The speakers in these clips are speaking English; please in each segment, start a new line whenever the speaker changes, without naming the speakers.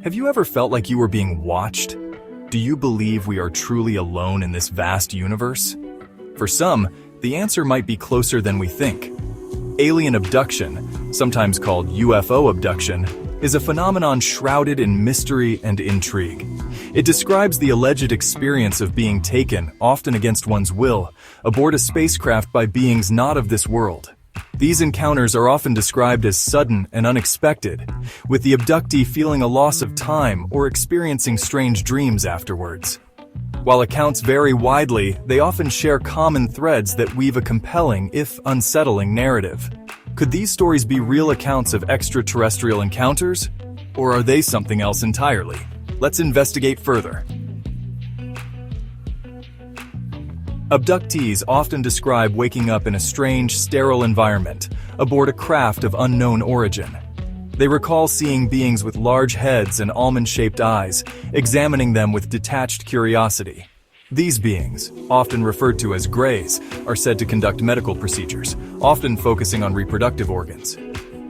Have you ever felt like you were being watched? Do you believe we are truly alone in this vast universe? For some, the answer might be closer than we think. Alien abduction, sometimes called UFO abduction, is a phenomenon shrouded in mystery and intrigue. It describes the alleged experience of being taken, often against one's will, aboard a spacecraft by beings not of this world. These encounters are often described as sudden and unexpected, with the abductee feeling a loss of time or experiencing strange dreams afterwards. While accounts vary widely, they often share common threads that weave a compelling, if unsettling, narrative. Could these stories be real accounts of extraterrestrial encounters? Or are they something else entirely? Let's investigate further. Abductees often describe waking up in a strange, sterile environment, aboard a craft of unknown origin. They recall seeing beings with large heads and almond-shaped eyes, examining them with detached curiosity. These beings, often referred to as greys, are said to conduct medical procedures, often focusing on reproductive organs.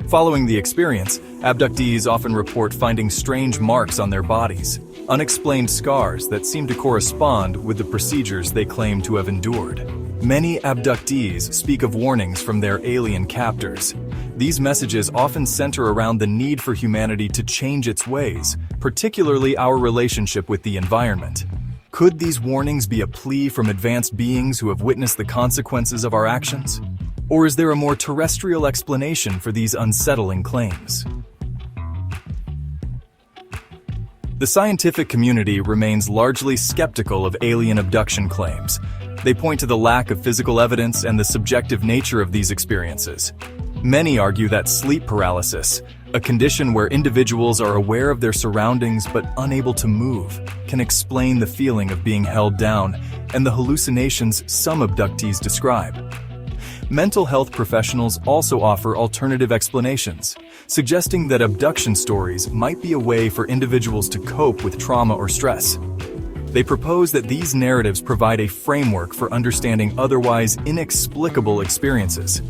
Following the experience, abductees often report finding strange marks on their bodies, unexplained scars that seem to correspond with the procedures they claim to have endured. Many abductees speak of warnings from their alien captors. These messages often center around the need for humanity to change its ways, particularly our relationship with the environment. Could these warnings be a plea from advanced beings who have witnessed the consequences of our actions? Or is there a more terrestrial explanation for these unsettling claims? The scientific community remains largely skeptical of alien abduction claims. They point to the lack of physical evidence and the subjective nature of these experiences. Many argue that sleep paralysis, a condition where individuals are aware of their surroundings but unable to move, can explain the feeling of being held down and the hallucinations some abductees describe. Mental health professionals also offer alternative explanations, suggesting that abduction stories might be a way for individuals to cope with trauma or stress. They propose that these narratives provide a framework for understanding otherwise inexplicable experiences.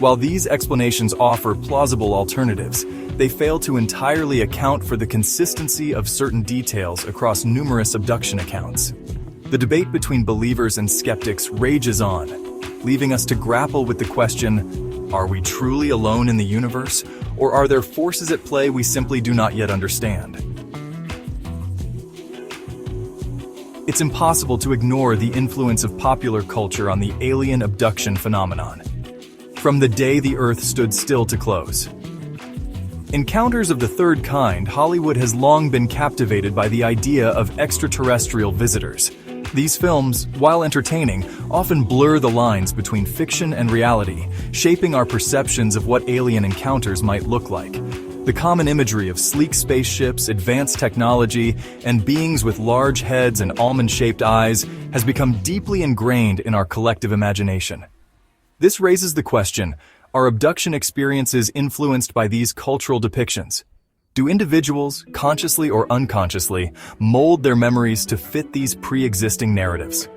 While these explanations offer plausible alternatives, they fail to entirely account for the consistency of certain details across numerous abduction accounts. The debate between believers and skeptics rages on, leaving us to grapple with the question, are we truly alone in the universe, or are there forces at play we simply do not yet understand? It's impossible to ignore the influence of popular culture on the alien abduction phenomenon. From the day the Earth stood still to close. Encounters of the third kind, Hollywood has long been captivated by the idea of extraterrestrial visitors. These films, while entertaining, often blur the lines between fiction and reality, shaping our perceptions of what alien encounters might look like. The common imagery of sleek spaceships, advanced technology, and beings with large heads and almond-shaped eyes has become deeply ingrained in our collective imagination. This raises the question, are abduction experiences influenced by these cultural depictions? Do individuals, consciously or unconsciously, mold their memories to fit these pre-existing narratives?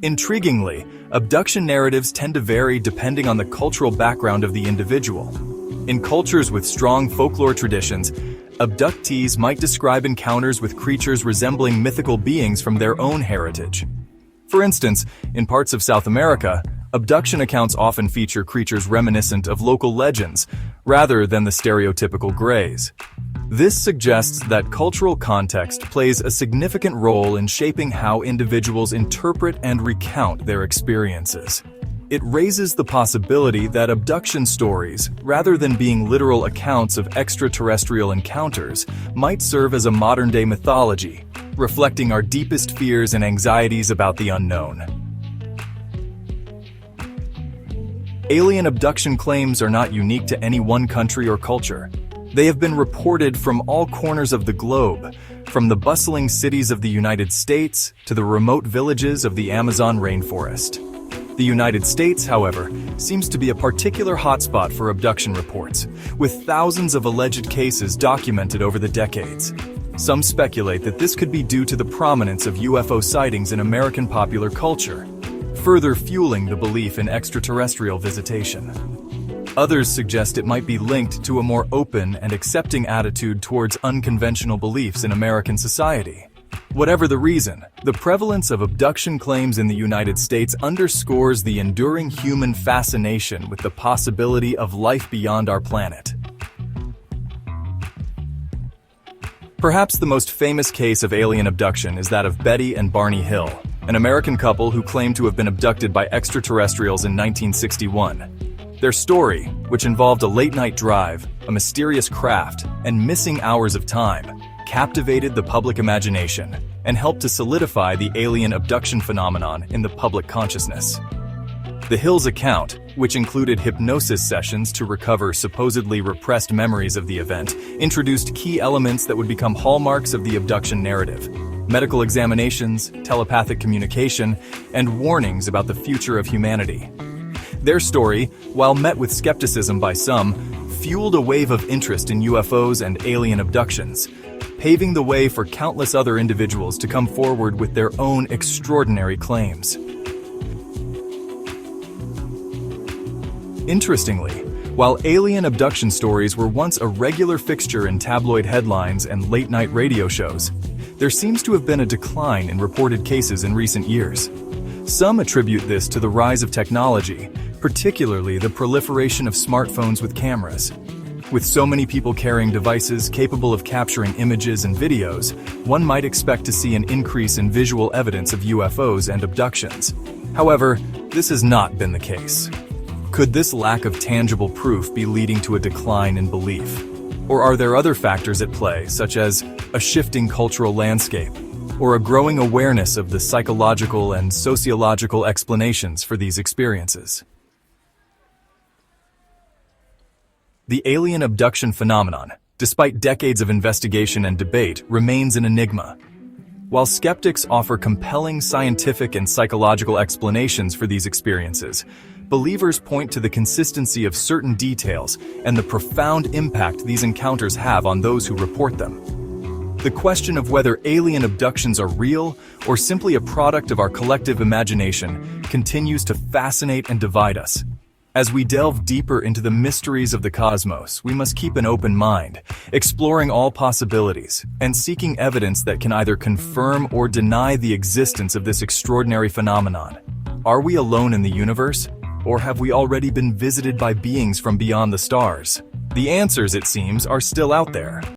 Intriguingly, abduction narratives tend to vary depending on the cultural background of the individual. In cultures with strong folklore traditions, abductees might describe encounters with creatures resembling mythical beings from their own heritage. For instance, in parts of South America, abduction accounts often feature creatures reminiscent of local legends, rather than the stereotypical greys. This suggests that cultural context plays a significant role in shaping how individuals interpret and recount their experiences. It raises the possibility that abduction stories, rather than being literal accounts of extraterrestrial encounters, might serve as a modern-day mythology, reflecting our deepest fears and anxieties about the unknown. Alien abduction claims are not unique to any one country or culture. They have been reported from all corners of the globe, from the bustling cities of the United States to the remote villages of the Amazon rainforest. The United States, however, seems to be a particular hotspot for abduction reports, with thousands of alleged cases documented over the decades. Some speculate that this could be due to the prominence of UFO sightings in American popular culture, further fueling the belief in extraterrestrial visitation. Others suggest it might be linked to a more open and accepting attitude towards unconventional beliefs in American society. Whatever the reason, the prevalence of abduction claims in the United States underscores the enduring human fascination with the possibility of life beyond our planet. Perhaps the most famous case of alien abduction is that of Betty and Barney Hill, an American couple who claimed to have been abducted by extraterrestrials in 1961. Their story, which involved a late-night drive, a mysterious craft, and missing hours of time, captivated the public imagination and helped to solidify the alien abduction phenomenon in the public consciousness. The Hills' account, which included hypnosis sessions to recover supposedly repressed memories of the event, introduced key elements that would become hallmarks of the abduction narrative: medical examinations, telepathic communication, and warnings about the future of humanity. Their story, while met with skepticism by some, fueled a wave of interest in UFOs and alien abductions, paving the way for countless other individuals to come forward with their own extraordinary claims. Interestingly, while alien abduction stories were once a regular fixture in tabloid headlines and late-night radio shows, there seems to have been a decline in reported cases in recent years. Some attribute this to the rise of technology, particularly the proliferation of smartphones with cameras. With so many people carrying devices capable of capturing images and videos, one might expect to see an increase in visual evidence of UFOs and abductions. However, this has not been the case. Could this lack of tangible proof be leading to a decline in belief? Or are there other factors at play, such as a shifting cultural landscape, or a growing awareness of the psychological and sociological explanations for these experiences? The alien abduction phenomenon, despite decades of investigation and debate, remains an enigma. While skeptics offer compelling scientific and psychological explanations for these experiences, believers point to the consistency of certain details and the profound impact these encounters have on those who report them. The question of whether alien abductions are real or simply a product of our collective imagination continues to fascinate and divide us. As we delve deeper into the mysteries of the cosmos, we must keep an open mind, exploring all possibilities, and seeking evidence that can either confirm or deny the existence of this extraordinary phenomenon. Are we alone in the universe? Or have we already been visited by beings from beyond the stars? The answers, it seems, are still out there.